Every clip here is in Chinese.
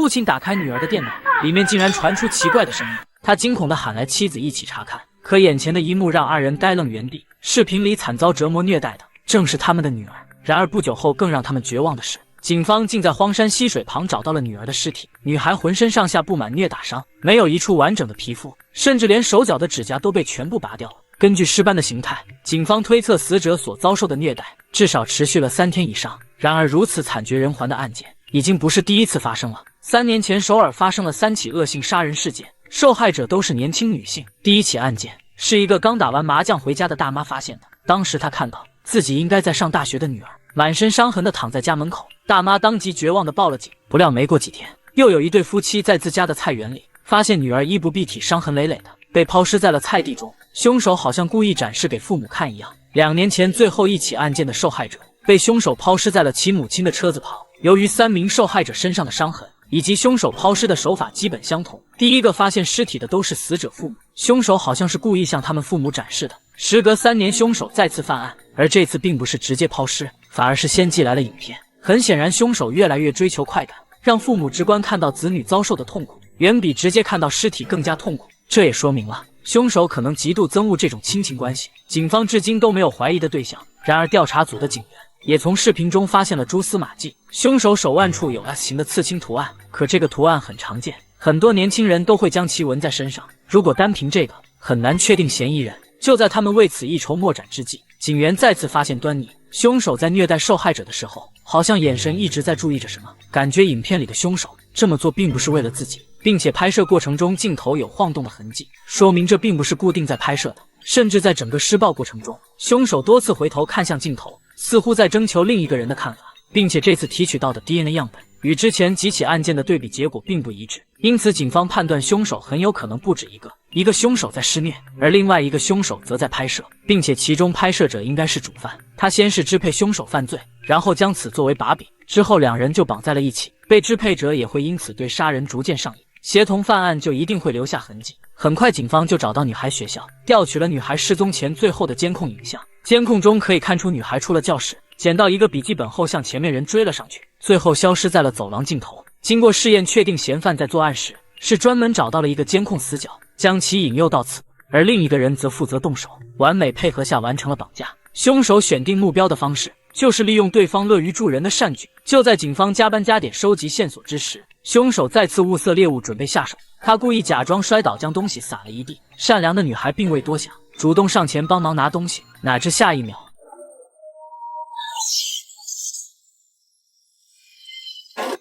父亲打开女儿的电脑，里面竟然传出奇怪的声音。他惊恐地喊来妻子一起查看，可眼前的一幕让二人呆愣原地。视频里惨遭折磨虐待的正是他们的女儿。然而不久后，更让他们绝望的是，警方竟在荒山溪水旁找到了女儿的尸体。女孩浑身上下布满虐打伤，没有一处完整的皮肤，甚至连手脚的指甲都被全部拔掉了。根据尸斑的形态，警方推测死者所遭受的虐待至少持续了3天以上。然而如此惨绝人寰的案件已经不是第一次发生了。3年前，首尔发生了3起恶性杀人事件，受害者都是年轻女性。第一起案件是一个刚打完麻将回家的大妈发现的，当时她看到自己应该在上大学的女儿满身伤痕的躺在家门口，大妈当即绝望的报了警。不料没过几天，又有一对夫妻在自家的菜园里发现女儿衣不蔽体，伤痕累累的被抛尸在了菜地中，凶手好像故意展示给父母看一样。2年前最后一起案件的受害者被凶手抛尸在了其母亲的车子旁，由于3名受害者身上的伤痕以及凶手抛尸的手法基本相同，第一个发现尸体的都是死者父母，凶手好像是故意向他们父母展示的。时隔3年，凶手再次犯案，而这次并不是直接抛尸，反而是先寄来了影片。很显然，凶手越来越追求快感，让父母直观看到子女遭受的痛苦，远比直接看到尸体更加痛苦。这也说明了凶手可能极度憎恶这种亲情关系。警方至今都没有怀疑的对象，然而调查组的警员也从视频中发现了蛛丝马迹。凶手手腕处有 S 型的刺青图案，可这个图案很常见，很多年轻人都会将其纹在身上。如果单凭这个，很难确定嫌疑人。就在他们为此一筹莫展之际，警员再次发现端倪。凶手在虐待受害者的时候，好像眼神一直在注意着什么，感觉影片里的凶手这么做并不是为了自己，并且拍摄过程中镜头有晃动的痕迹，说明这并不是固定在拍摄的。甚至在整个施暴过程中，凶手多次回头看向镜头，似乎在征求另一个人的看法，并且这次提取到的 DNA 样本与之前几起案件的对比结果并不一致，因此警方判断凶手很有可能不止一个，一个凶手在施虐，而另外一个凶手则在拍摄，并且其中拍摄者应该是主犯。他先是支配凶手犯罪，然后将此作为把柄，之后2人就绑在了一起，被支配者也会因此对杀人逐渐上瘾，协同犯案就一定会留下痕迹。很快警方就找到女孩学校，调取了女孩失踪前最后的监控影像。监控中可以看出女孩出了教室，捡到一个笔记本后向前面人追了上去，最后消失在了走廊尽头。经过试验确定，嫌犯在作案时是专门找到了一个监控死角，将其引诱到此，而另一个人则负责动手，完美配合下完成了绑架。凶手选定目标的方式就是利用对方乐于助人的善举。就在警方加班加点收集线索之时，凶手再次物色猎物准备下手。他故意假装摔倒，将东西撒了一地。善良的女孩并未多想，主动上前帮忙拿东西，哪知下一秒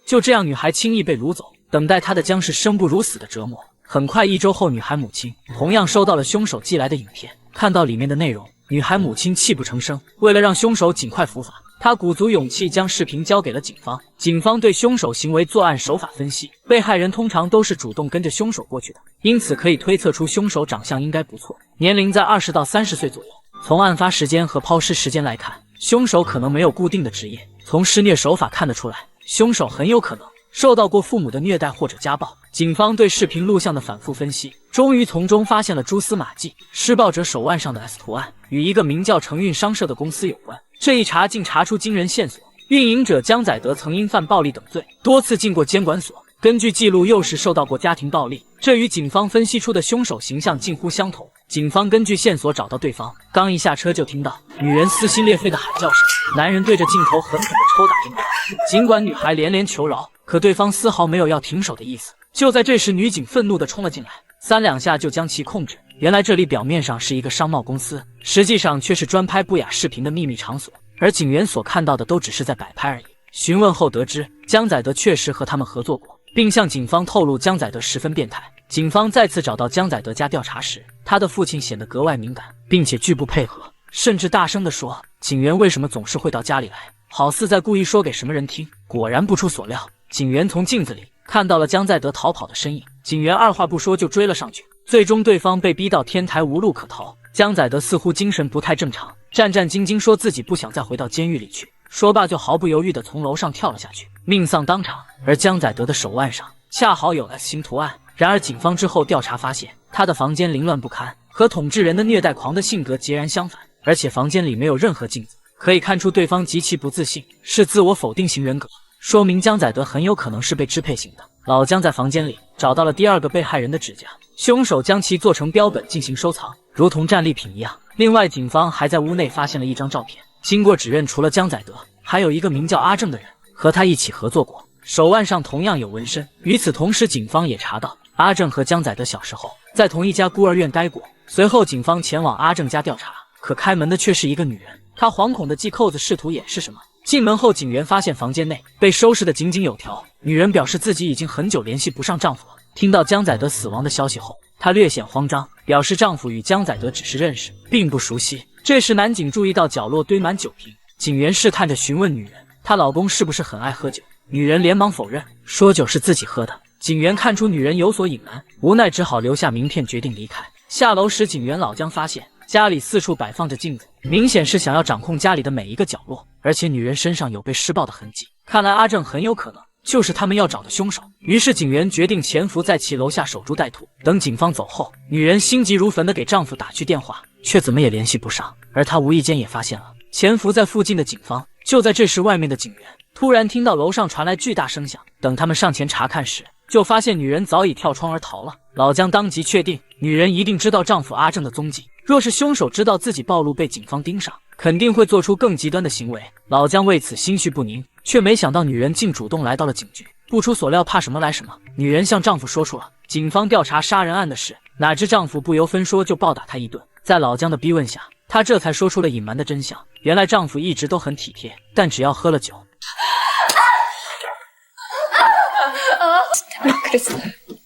就这样，女孩轻易被掳走，等待她的将是生不如死的折磨。很快1周后，女孩母亲同样收到了凶手寄来的影片，看到里面的内容，女孩母亲泣不成声。为了让凶手尽快伏法，她鼓足勇气将视频交给了警方。警方对凶手行为、作案手法分析，被害人通常都是主动跟着凶手过去的，因此可以推测出凶手长相应该不错，年龄在20到30岁左右。从案发时间和抛尸时间来看，凶手可能没有固定的职业。从施虐手法看得出来，凶手很有可能受到过父母的虐待或者家暴。警方对视频录像的反复分析，终于从中发现了蛛丝马迹。施暴者手腕上的 S 图案与一个名叫承运商社的公司有关。这一查竟查出惊人线索，运营者江载德曾因犯暴力等罪多次进过监管所，根据记录又是受到过家庭暴力，这与警方分析出的凶手形象近乎相同。警方根据线索找到对方，刚一下车就听到女人撕心裂肺的喊叫声，男人对着镜头狠狠地抽打婴儿。尽管女孩连连求饶，可对方丝毫没有要停手的意思。就在这时，女警愤怒地冲了进来，3两下就将其控制。原来这里表面上是一个商贸公司，实际上却是专拍不雅视频的秘密场所，而警员所看到的都只是在摆拍而已。询问后得知，江载德确实和他们合作过，并向警方透露江载德十分变态。警方再次找到江载德家调查时，他的父亲显得格外敏感，并且拒不配合，甚至大声地说警员为什么总是会到家里来，好似在故意说给什么人听。果然不出所料，警员从镜子里看到了江载德逃跑的身影，警员二话不说就追了上去，最终对方被逼到天台无路可逃。江载德似乎精神不太正常，战战兢兢说自己不想再回到监狱里去，说罢就毫不犹豫地从楼上跳了下去，命丧当场。而江载德的手腕上恰好有 S 型图案，然而警方之后调查发现，他的房间凌乱不堪，和统治人的虐待狂的性格截然相反，而且房间里没有任何镜子，可以看出对方极其不自信，是自我否定型人格，说明江载德很有可能是被支配型的。老姜在房间里找到了第二个被害人的指甲，凶手将其做成标本进行收藏，如同战利品一样。另外，警方还在屋内发现了一张照片，经过指认，除了江载德，还有一个名叫阿正的人和他一起合作过，手腕上同样有纹身。与此同时，警方也查到阿正和江载德小时候在同一家孤儿院待过。随后，警方前往阿正家调查，可开门的却是一个女人。她惶恐地系扣子，试图掩饰什么。进门后，警员发现房间内被收拾得井井有条。女人表示自己已经很久联系不上丈夫了。听到江载德死亡的消息后，她略显慌张，表示丈夫与江载德只是认识，并不熟悉。这时，男警注意到角落堆满酒瓶，警员试探着询问女人，她老公是不是很爱喝酒？女人连忙否认，说酒是自己喝的。警员看出女人有所隐瞒，无奈只好留下名片，决定离开。下楼时，警员老姜发现家里四处摆放着镜子，明显是想要掌控家里的每一个角落，而且女人身上有被施暴的痕迹，看来阿正很有可能就是他们要找的凶手。于是警员决定潜伏在其楼下守株待兔。等警方走后，女人心急如焚地给丈夫打去电话，却怎么也联系不上。而她无意间也发现了潜伏在附近的警方。就在这时，外面的警员突然听到楼上传来巨大声响，等他们上前查看时，就发现女人早已跳窗而逃了。老姜当即确定女人一定知道丈夫阿正的踪迹，若是凶手知道自己暴露被警方盯上，肯定会做出更极端的行为。老姜为此心绪不宁，却没想到女人竟主动来到了警局。不出所料，怕什么来什么，女人向丈夫说出了警方调查杀人案的事，哪知丈夫不由分说就暴打她一顿。在老姜的逼问下，她这才说出了隐瞒的真相。原来丈夫一直都很体贴，但只要喝了酒，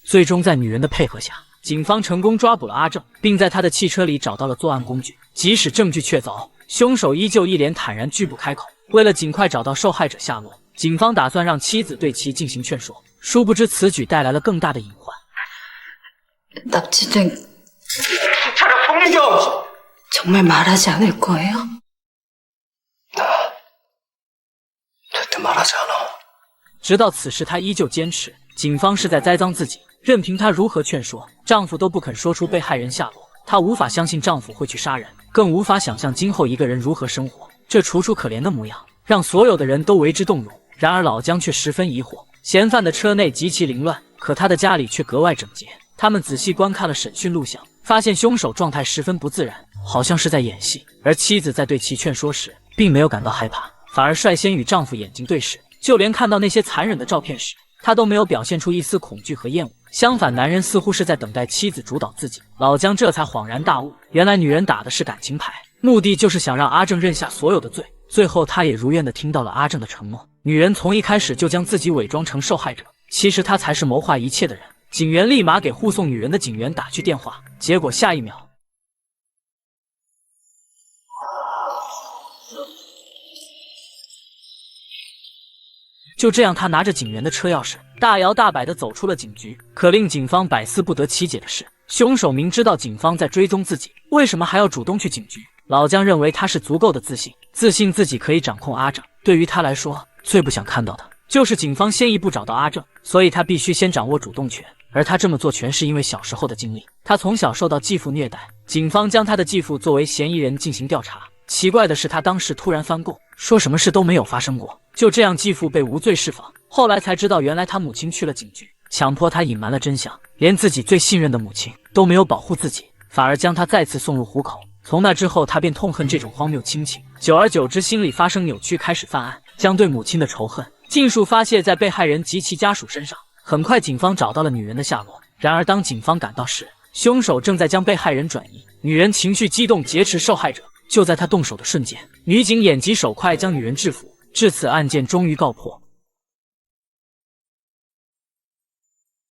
最终在女人的配合下，警方成功抓捕了阿正，并在他的汽车里找到了作案工具。即使证据确凿，凶手依旧一脸坦然，拒不开口。为了尽快找到受害者下落，警方打算让妻子对其进行劝说，殊不知此举带来了更大的隐患。납치된 정말 말하지 않을 거예요? 절대 말하지 않아. 直到此时，她依旧坚持警方是在栽赃自己，任凭她如何劝说，丈夫都不肯说出被害人下落。她无法相信丈夫会去杀人，更无法想象今后一个人如何生活。这楚楚可怜的模样，让所有的人都为之动容。然而老姜却十分疑惑，嫌犯的车内极其凌乱，可他的家里却格外整洁。他们仔细观看了审讯录像，发现凶手状态十分不自然，好像是在演戏。而妻子在对其劝说时，并没有感到害怕，反而率先与丈夫眼睛对视。就连看到那些残忍的照片时，她都没有表现出一丝恐惧和厌恶。相反，男人似乎是在等待妻子主导自己。老姜这才恍然大悟，原来女人打的是感情牌，目的就是想让阿正认下所有的罪。最后，她也如愿的听到了阿正的承诺。女人从一开始就将自己伪装成受害者，其实她才是谋划一切的人。警员立马给护送女人的警员打去电话，结果下一秒，就这样，他拿着警员的车钥匙，大摇大摆地走出了警局。可令警方百思不得其解的是，凶手明知道警方在追踪自己，为什么还要主动去警局？老姜认为他是足够的自信自己可以掌控阿正。对于他来说，最不想看到的就是警方先一步找到阿正，所以他必须先掌握主动权。而他这么做全是因为小时候的经历，他从小受到继父虐待，警方将他的继父作为嫌疑人进行调查。奇怪的是，他当时突然翻供，说什么事都没有发生过。就这样，继父被无罪释放。后来才知道，原来他母亲去了警局，强迫他隐瞒了真相，连自己最信任的母亲都没有保护自己，反而将他再次送入虎口。从那之后，他便痛恨这种荒谬亲情，久而久之，心理发生扭曲，开始犯案，将对母亲的仇恨尽数发泄在被害人及其家属身上。很快，警方找到了女人的下落。然而，当警方赶到时，凶手正在将被害人转移。女人情绪激动，劫持受害者。就在她动手的瞬间，女警眼疾手快将女人制服。至此，案件终于告破。